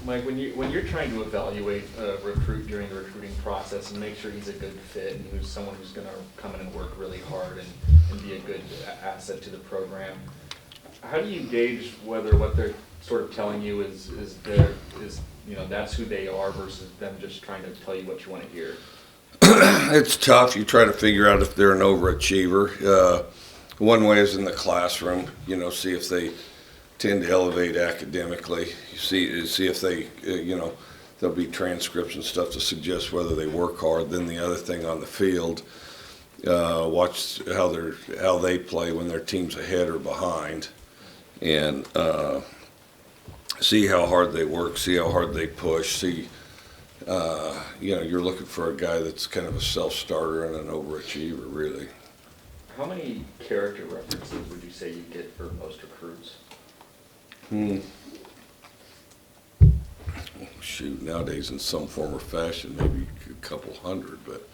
Mike, when you're trying to evaluate a recruit during the recruiting process and make sure he's a good fit and who's someone who's going to come in and work really hard and be a good asset to the program, how do you gauge whether what they're sort of telling you is that's who they are versus them just trying to tell you what you want to hear? It's tough. You try to figure out if they're an overachiever. One way is in the classroom. See if they tend to elevate academically. You see if they, there'll be transcripts and stuff to suggest whether they work hard. Then the other thing on the field, watch how they play when their team's ahead or behind, and see how hard they work, see how hard they push, see. You're looking for a guy that's kind of a self-starter and an overachiever, really. How many character references would you say you get for most recruits? Shoot, nowadays in some form or fashion, maybe a couple hundred, but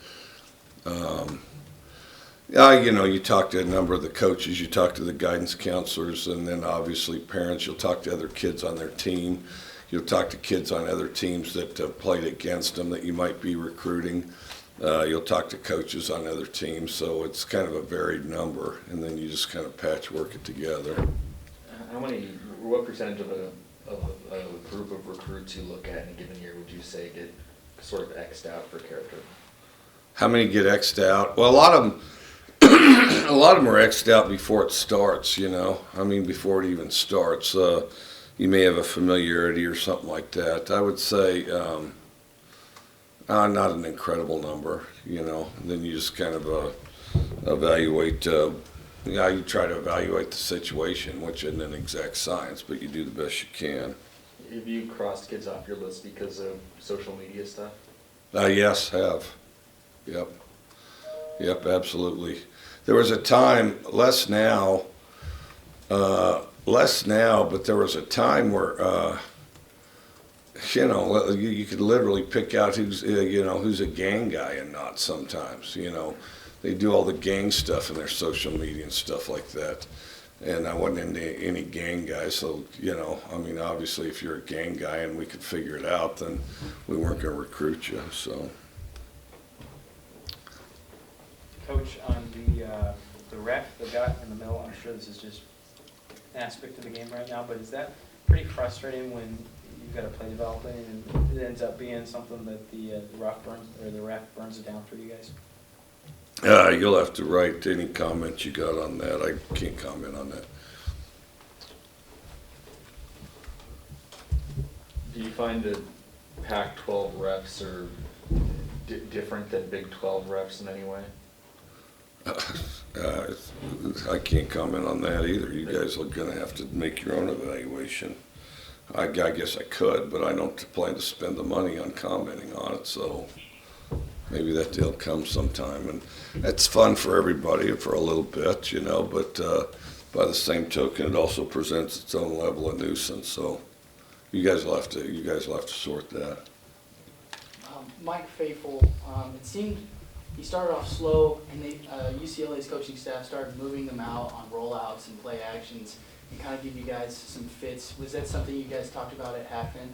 you talk to a number of the coaches, you talk to the guidance counselors, and then obviously parents. You'll talk to other kids on their team. You'll talk to kids on other teams that played against them that you might be recruiting. You'll talk to coaches on other teams, so it's kind of a varied number, and then you just kind of patchwork it together. What percentage of a group of recruits you look at in a given year would you say get sort of X'd out for character? How many get X'd out? Well, a lot of them are X'd out before it starts. Before it even starts. You may have a familiarity or something like that. I would say not an incredible number, And then you just kind of evaluate. You try to evaluate the situation, which isn't an exact science, but you do the best you can. Have you crossed kids off your list because of social media stuff? Yes, have. Yep, absolutely. There was a time, less now, but there was a time where, you could literally pick out who's a gang guy and not sometimes, They do all the gang stuff in their social media and stuff like that. And I wasn't into any gang guys, so, obviously if you're a gang guy and we could figure it out, then we weren't going to recruit you, so. Coach, on the ref, the guy in the middle, I'm sure this is just an aspect of the game right now, but is that pretty frustrating when you've got a play developing and it ends up being something that the ref burns it down for you guys? You'll have to write any comment you got on that. I can't comment on that. Do you find that Pac-12 refs are different than Big 12 refs in any way? I can't comment on that either. You guys are going to have to make your own evaluation. I guess I could, but I don't plan to spend the money on commenting on it, so maybe that deal comes sometime. And it's fun for everybody for a little bit, but by the same token, it also presents its own level of nuisance, so you guys will have to sort that. Mike Faithful, it seemed he started off slow, and UCLA's coaching staff started moving them out on rollouts and play actions and kind of give you guys some fits. Was that something you guys talked about at at halftime?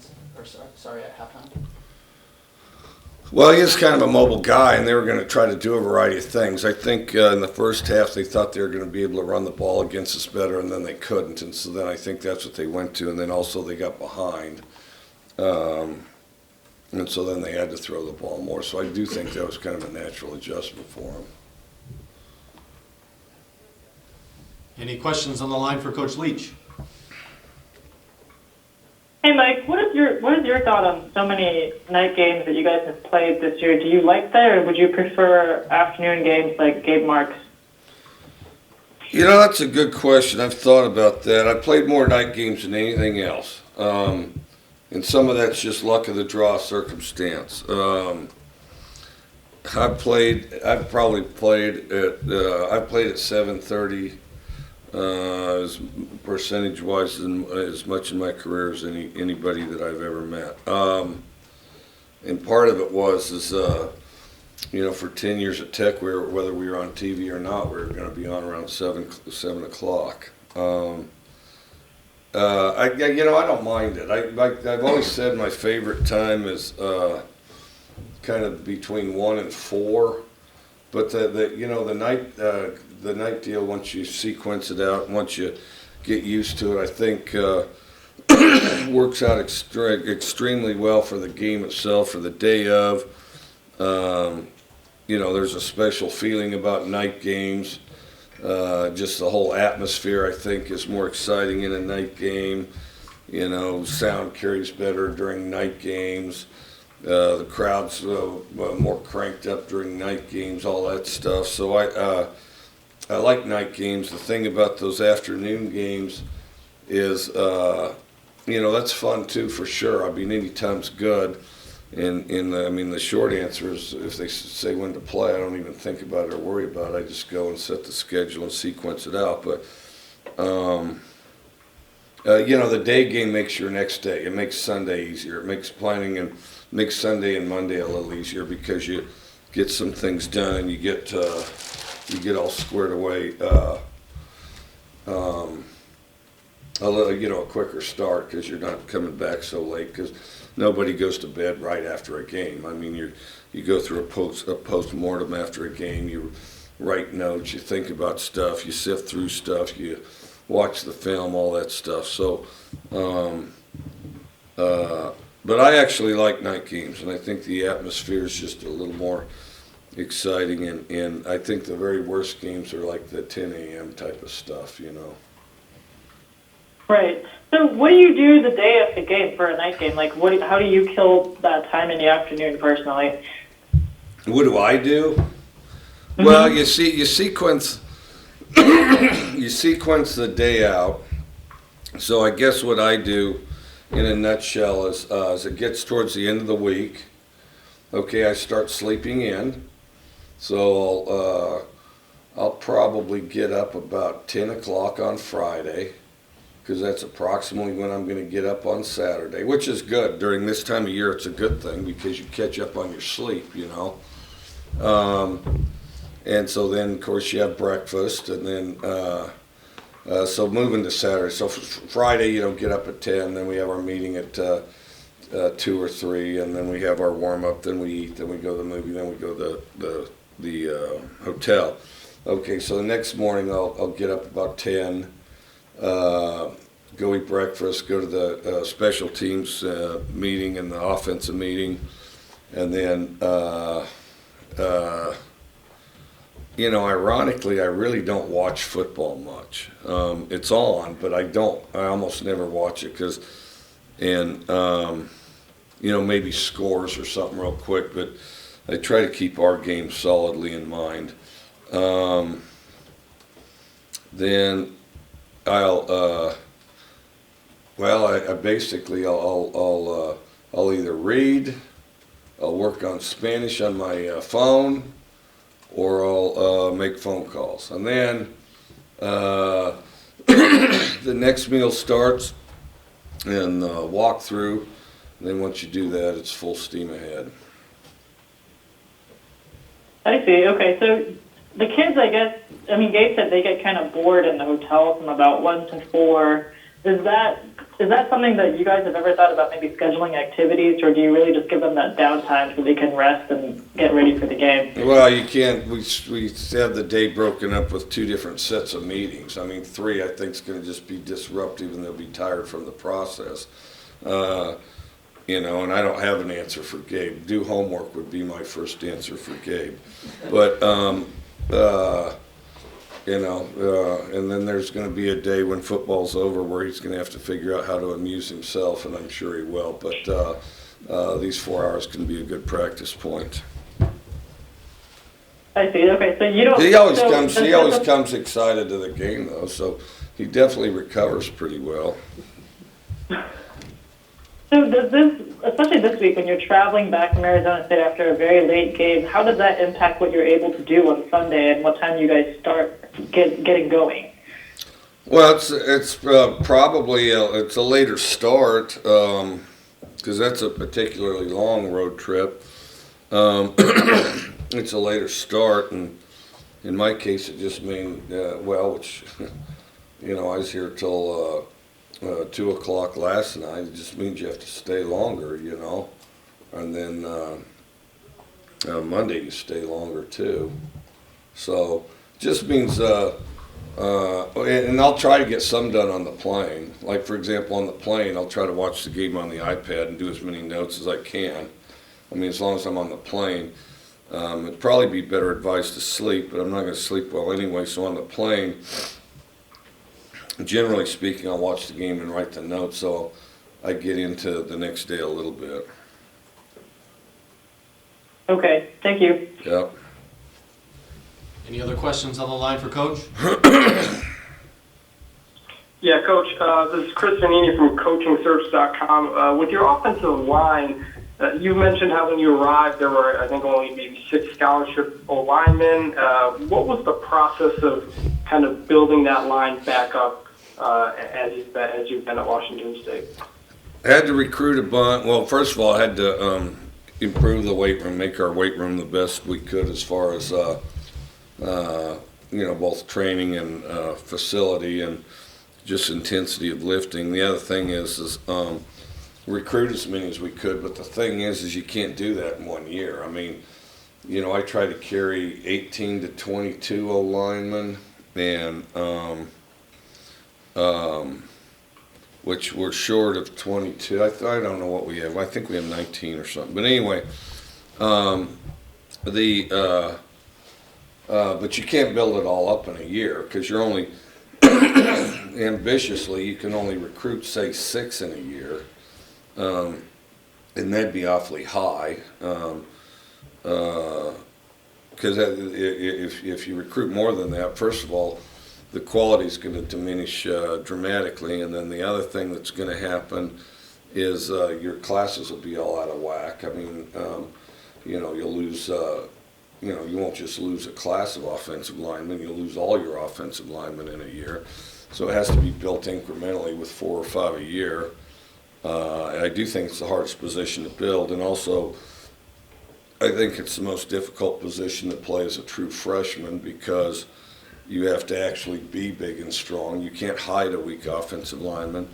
Well, he's kind of a mobile guy, and they were going to try to do a variety of things. I think in the first half they thought they were going to be able to run the ball against us better, and then they couldn't. And so then I think that's what they went to, and then also they got behind. And so then they had to throw the ball more. So I do think that was kind of a natural adjustment for them. Any questions on the line for Coach Leach? Hey Mike, what is your thought on so many night games that you guys have played this year? Do you like that, or would you prefer afternoon games like Gabe Marks? That's a good question. I've thought about that. I played more night games than anything else. And some of that's just luck of the draw circumstance. I've played at 7:30 as percentage-wise as much in my career as anybody that I've ever met. And part of it was for 10 years at Tech, whether we were on TV or not, we were going to be on around 7 o'clock. I don't mind it. I've always said my favorite time is kind of between 1 and 4. But the night deal, once you sequence it out, once you get used to it, I think works out extremely well for the game itself, for the day of. There's a special feeling about night games. Just the whole atmosphere, I think, is more exciting in a night game. Sound carries better during night games. The crowd's more cranked up during night games, all that stuff. So I like night games. The thing about those afternoon games is, that's fun too, for sure. I mean, any time's good. The short answer is if they say when to play, I don't even think about it or worry about it. I just go and set the schedule and sequence it out. But, the day game makes your next day. It makes Sunday easier. It makes planning and makes Sunday and Monday a little easier because you get some things done and you get all squared away. A quicker start because you're not coming back so late because nobody goes to bed right after a game. I mean, you go through a post-mortem after a game, you write notes, you think about stuff, you sift through stuff, you watch the film, all that stuff. So, but I actually like night games, and I think the atmosphere is just a little more exciting, and I think the very worst games are like the 10 a.m. type of stuff, Right. So what do you do the day of the game for a night game? Like, how do you kill that time in the afternoon personally? What do I do? Mm-hmm. Well, you sequence you sequence the day out. So I guess what I do in a nutshell is as it gets towards the end of the week, okay, I start sleeping in. So I'll probably get up about 10 o'clock on Friday, because that's approximately when I'm going to get up on Saturday, which is good. During this time of year, it's a good thing because you catch up on your sleep, And so then, of course, you have breakfast, and then, so moving to Saturday. So Friday, get up at 10, then we have our meeting at 2 or 3, and then we have our warm-up, then we eat, then we go to the movie, then we go to the hotel. Okay, so the next morning, I'll get up about 10, go eat breakfast, go to the special teams meeting and the offensive meeting, and then, ironically, I really don't watch football much. It's on, but I almost never watch it maybe scores or something real quick, but I try to keep our game solidly in mind. Then I'll either read, I'll work on Spanish on my phone, or I'll make phone calls. And then the next meal starts and walk through. And then once you do that, it's full steam ahead. I see. Okay, so the kids, Gabe said they get kind of bored in the hotel from about 1 to 4. Is that something that you guys have ever thought about maybe scheduling activities, or do you really just give them that downtime so they can rest and get ready for the game? Well, you can't. We have the day broken up with 2 different sets of meetings. 3 I think is going to just be disruptive, and they'll be tired from the process. And I don't have an answer for Gabe. Do homework would be my first answer for Gabe. But, and then there's going to be a day when football's over where he's going to have to figure out how to amuse himself, and I'm sure he will. But these 4 hours can be a good practice point. I see. Okay, so you don't. He always comes excited to the game, though, so he definitely recovers pretty well. So does this, especially this week when you're traveling back from Arizona State after a very late game, how does that impact what you're able to do on Sunday and what time you guys start getting going? Well, it's probably it's a later start because that's a particularly long road trip. It's a later start, and in my case, it just means which I was here till 2 o'clock last night. It just means you have to stay longer, you know. And then Monday you stay longer too. So just means, and I'll try to get some done on the plane. Like for example, on the plane, I'll try to watch the game on the iPad and do as many notes as I can. I mean, as long as I'm on the plane. It'd probably be better advice to sleep, but I'm not going to sleep well anyway. So on the plane, generally speaking, I'll watch the game and write the notes, so I get into the next day a little bit. Okay, thank you. Yep. Any other questions on the line for Coach? Yeah, Coach, this is Chris Vanini from CoachingSearch.com. With your offensive line, you mentioned how when you arrived there were, I think, only maybe 6 scholarship linemen. What was the process of kind of building that line back up as you've been at Washington State? I had to recruit a bunch. Well, first of all, I had to improve the weight room, make our weight room the best we could as far as both training and facility and just intensity of lifting. The other thing is recruit as many as we could, but the thing is you can't do that in 1 year. I mean, I try to carry 18 to 22 O linemen, and which we're short of 22. I don't know what we have. I think we have 19 or something. But anyway, but you can't build it all up in a year because you're only ambitiously you can only recruit say 6 in a year, and that'd be awfully high. Because if you recruit more than that, first of all, the quality is going to diminish dramatically, and then the other thing that's going to happen is your classes will be all out of whack. I mean, you'll lose. You won't just lose a class of offensive linemen; you'll lose all your offensive linemen in a year. So it has to be built incrementally with 4 or 5 a year. I do think it's the hardest position to build, and also I think it's the most difficult position to play as a true freshman because you have to actually be big and strong. You can't hide a weak offensive lineman.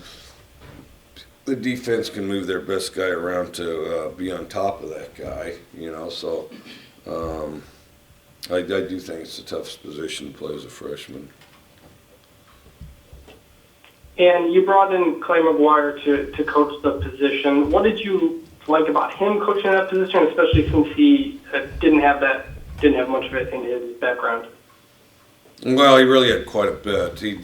The defense can move their best guy around to be on top of that guy, so I do think it's the toughest position to play as a freshman. And you brought in Clay McGuire to coach the position. What did you like about him coaching that position, especially since he didn't have much of it in his background? Well, he really had quite a bit. He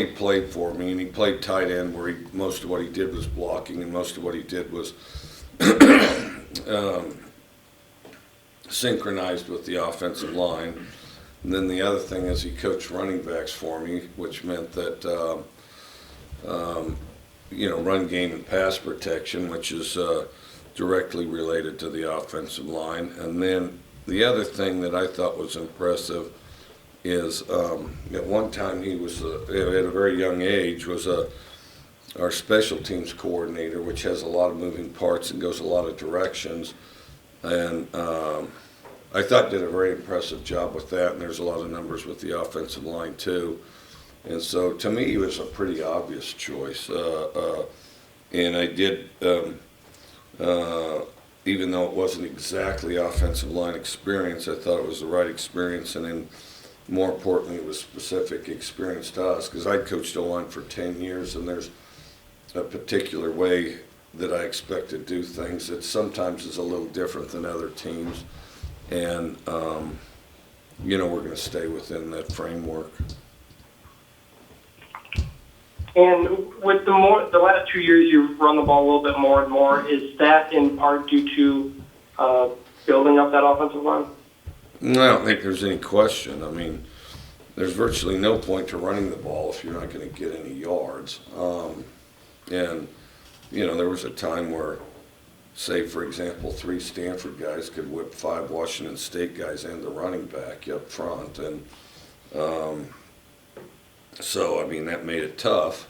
played for me, and he played tight end, where most of what he did was blocking, and most of what he did was synchronized with the offensive line. And then the other thing is he coached running backs for me, which meant that run game and pass protection, which is directly related to the offensive line. And then the other thing that I thought was impressive is at one time he was, at a very young age, was our special teams coordinator, which has a lot of moving parts and goes a lot of directions. And I thought did a very impressive job with that, and there's a lot of numbers with the offensive line too. And so to me, he was a pretty obvious choice. And I did, even though it wasn't exactly offensive line experience, I thought it was the right experience, and then more importantly, it was specific experience to us, because I coached O-line for 10 years, and there's a particular way that I expect to do things that sometimes is a little different than other teams. And, we're going to stay within that framework. And with the last 2 years, you've run the ball a little bit more and more. Is that in part due to building up that offensive line? No, I don't think there's any question. I mean, there's virtually no point to running the ball if you're not going to get any yards. There was a time where, say, for example, 3 Stanford guys could whip 5 Washington State guys and the running back up front. And that made it tough.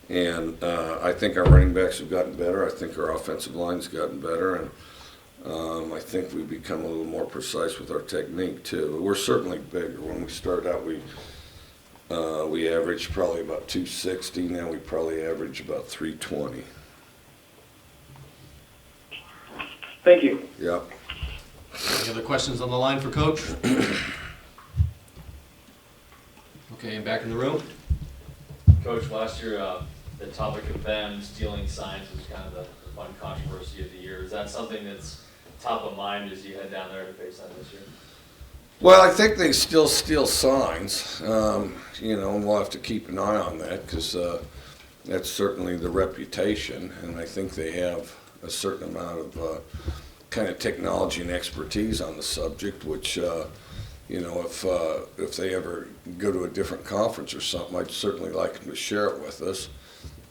And I think our running backs have gotten better. I think our offensive line's gotten better. And I think we've become a little more precise with our technique, too. We're certainly bigger. When we started out, We averaged probably about 260. Now we probably average about 320. Thank you. Yep. Any other questions on the line for Coach? Okay, and back in the room. Coach, last year, the topic of them stealing signs was kind of the one controversy of the year. Is that something that's top of mind as you head down there to face that this year? Well, I think they still steal signs, you know, and we'll have to keep an eye on that because that's certainly the reputation, and I think they have a certain amount of kind of technology and expertise on the subject, which, you know, if they ever go to a different conference or something, I'd certainly like them to share it with us.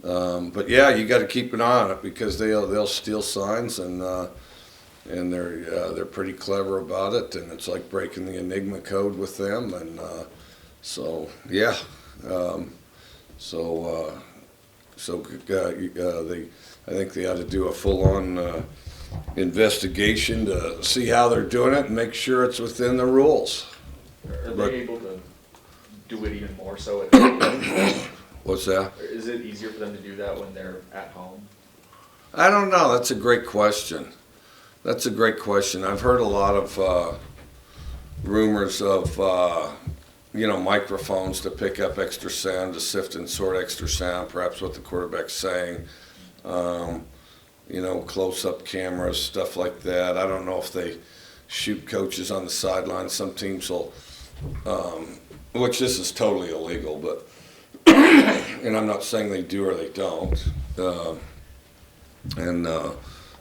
But yeah, you got to keep an eye on it because they'll steal signs and they're pretty clever about it, and it's like breaking the Enigma code with them, and so yeah, I think they ought to do a full-on investigation to see how they're doing it and make sure it's within the rules. Are But- they able to do it even more so at home? What's that? Or is it easier for them to do that when they're at home? I don't know. That's a great question. That's a great question. I've heard a lot of rumors of, you know, microphones to pick up extra sound, to sift and sort extra sound, perhaps what the quarterback's saying. You know, close-up cameras, stuff like that. I don't know if they shoot coaches on the sideline. Some teams will, which this is totally illegal, but, and I'm not saying they do or they don't.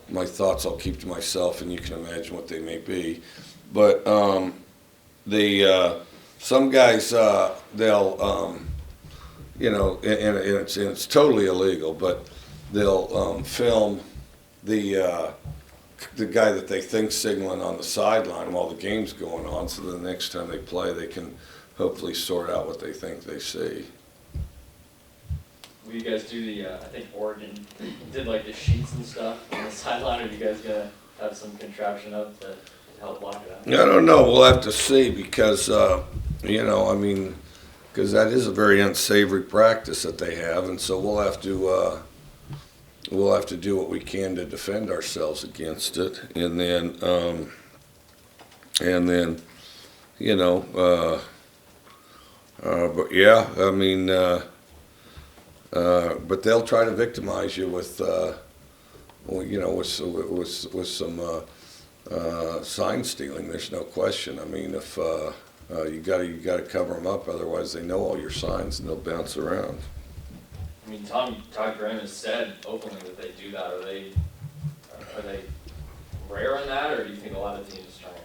My thoughts I'll keep to myself, and you can imagine what they may be. But some guys, they'll, you know, and it's totally illegal, but they'll film the guy that they think's signaling on the sideline while the game's going on, so the next time they play, they can hopefully sort out what they think they see. Will you guys do the, I think Oregon did like the sheets and stuff on the sideline, or are you guys gonna have some contraption up to help block it out? I don't know. We'll have to see because, you know, I mean, because that is a very unsavory practice that they have, and so we'll have to do what we can to defend ourselves against it, and then, you know, but yeah, I mean, but they'll try to victimize you with, you know, with some sign stealing. There's no question. I mean, if you gotta cover them up, otherwise they know all your signs and they'll bounce around. I mean, Todd Graham has said openly that they do that. Are they rare in that, or do you think a lot of teams try and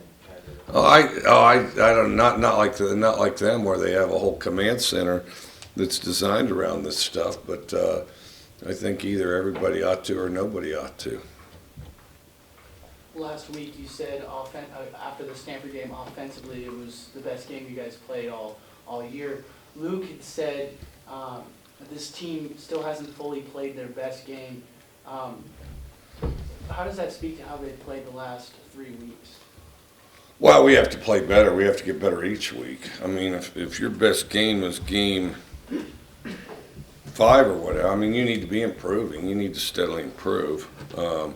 do it? I don't, not like them where they have a whole command center that's designed around this stuff, but I think either everybody ought to or nobody ought to. Last week you said after the Stanford game, offensively it was the best game you guys played all year. Luke had said that this team still hasn't fully played their best game. How does that speak to how they played the last 3 weeks? Well, we have to play better. We have to get better each week. I mean, if your best game is game 5 or whatever, I mean, you need to be improving. You need to steadily improve. And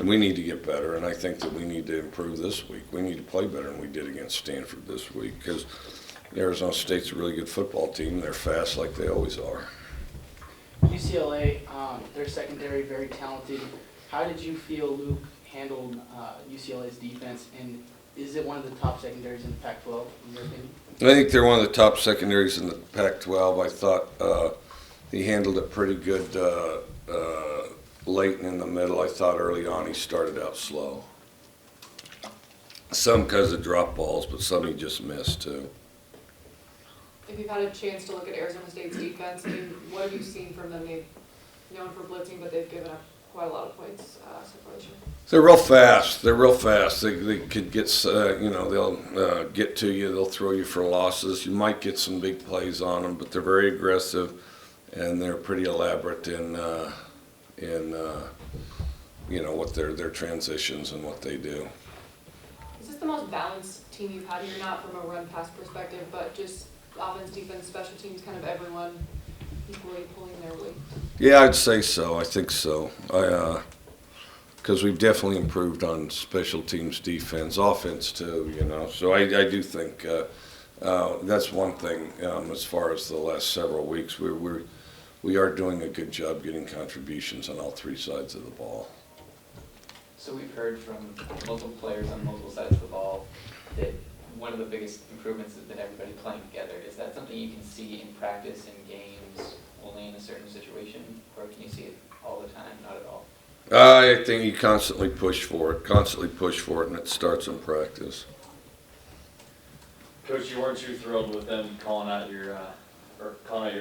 we need to get better, and I think that we need to improve this week. We need to play better than we did against Stanford this week because Arizona State's a really good football team. They're fast like they always are. UCLA, their secondary, very talented. How did you feel Luke handled UCLA's defense, and is it one of the top secondaries in the Pac-12, in your opinion? I think they're one of the top secondaries in the Pac-12. I thought he handled it pretty good late and in the middle. I thought early on he started out slow. Some because of drop balls, but some he just missed too. If you've had a chance to look at Arizona State's defense, I mean, what have you seen from them? They've known for blitzing, but they've given up quite a lot of points so far this year. They're real fast. They're real fast. They could get, you know, they'll get to you. They'll throw you for losses. You might get some big plays on them, but they're very aggressive, and they're pretty elaborate in you know, what their transitions and what they do. Is this the most balanced team you've had here, not from a run-pass perspective, but just offense, defense, special teams, kind of everyone equally pulling their weight? Yeah, I'd say so. I think so. Because we've definitely improved on special teams, defense, offense too. So I do think that's one thing as far as the last several weeks. We are doing a good job getting contributions on all three sides of the ball. So we've heard from multiple players on multiple sides of the ball that one of the biggest improvements has been everybody playing together. Is that something you can see in practice and games only in a certain situation, or can you see it all the time? Not at all. I think you constantly push for it, and it starts in practice. Coach, you weren't too thrilled with them calling out your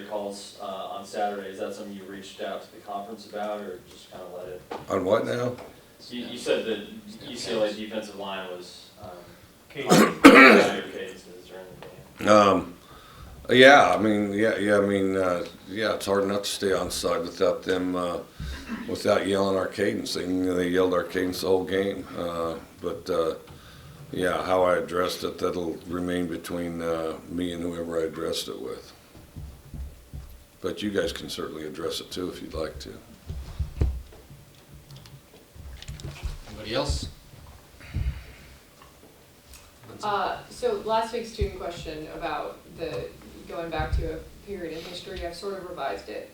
calls on Saturday. Is that something you reached out to the conference about, or just kind of let it? On what now? You said that UCLA defensive line was Okay. on your cases during the game. It's hard not to stay on side without them, without yelling our cadence. They yelled our cadence the whole game. How I addressed it, that'll remain between me and whoever I addressed it with. But you guys can certainly address it too if you'd like to. Anybody else? So last week's student question about going back to a period in history, I've sort of revised it.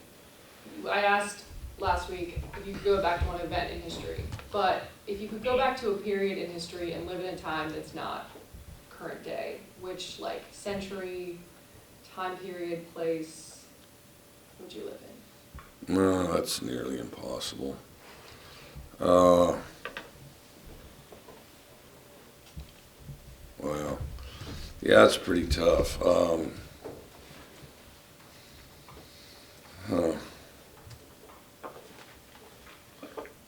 I asked last week if you could go back to one event in history, but if you could go back to a period in history and live in a time that's not current day, which century, time period, place would you live in? No, that's nearly impossible. Well, yeah, it's pretty tough.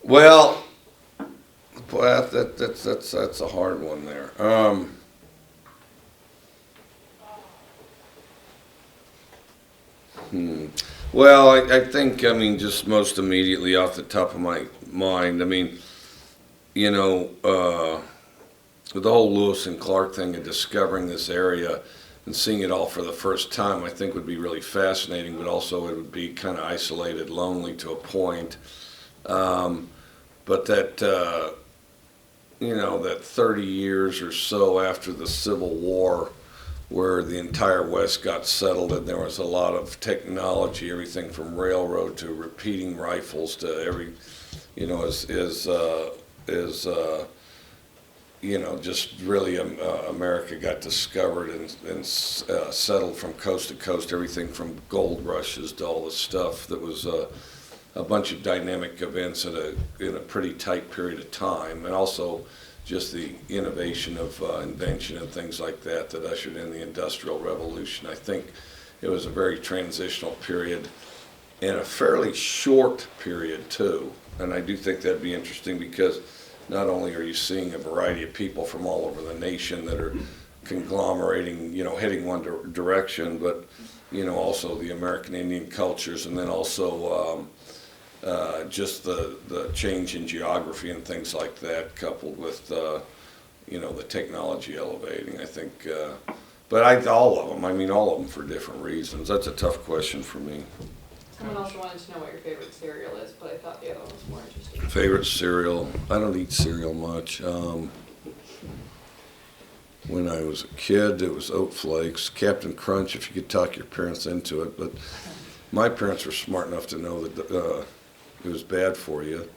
Well, boy, that's a hard one there. Well, I think, just most immediately off the top of my mind, with the whole Lewis and Clark thing and discovering this area and seeing it all for the first time, I think would be really fascinating, but also it would be kind of isolated, lonely to a point. But that 30 years or so after the Civil War, where the entire West got settled and there was a lot of technology, everything from railroad to repeating rifles to just really America got discovered and settled from coast to coast, everything from gold rushes to all this stuff that was a bunch of dynamic events in a pretty tight period of time, and also just the innovation of invention and things like that ushered in the Industrial Revolution. I think it was a very transitional period and a fairly short period too, and I do think that'd be interesting because not only are you seeing a variety of people from all over the nation that are conglomerating, heading one direction, but, also the American Indian cultures, and then also just the change in geography and things like that, coupled with, the technology elevating, I think. But all of them for different reasons. That's a tough question for me. Someone also wanted to know what your favorite cereal is, but I thought the other one was more interesting. Favorite cereal? I don't eat cereal much. When I was a kid, it was Oat Flakes, Captain Crunch, if you could talk your parents into it. But my parents were smart enough to know that it was bad for you.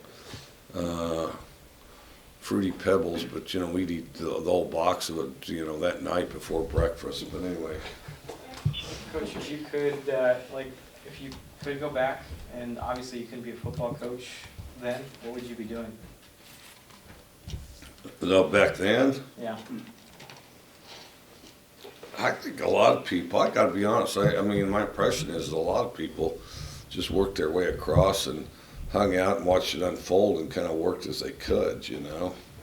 Fruity Pebbles, but we'd eat the whole box of it, that night before breakfast. But anyway. Coach, if you could, if you could go back, and obviously you couldn't be a football coach then, what would you be doing? Back then? Yeah. I think a lot of people, I gotta be honest, my impression is a lot of people just worked their way across and hung out and watched it unfold and kind of worked as they could,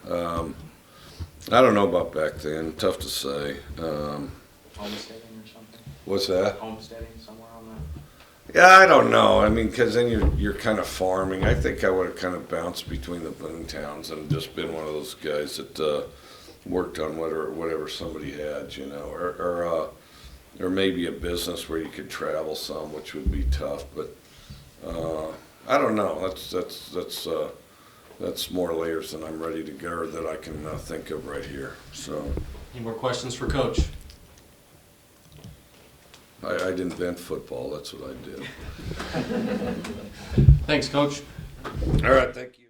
I don't know about back then, tough to say. Homesteading or something? What's that? Homesteading somewhere on that? Yeah, I don't know. Because then you're kind of farming. I think I would have kind of bounced between the boom towns and just been one of those guys that worked on whatever somebody had, There may be a business where you could travel some, which would be tough, but I don't know. That's more layers than I'm ready to go or that I can think of right here. So Any more questions for Coach? I invent football. That's what I did. Thanks, Coach. All right, thank you.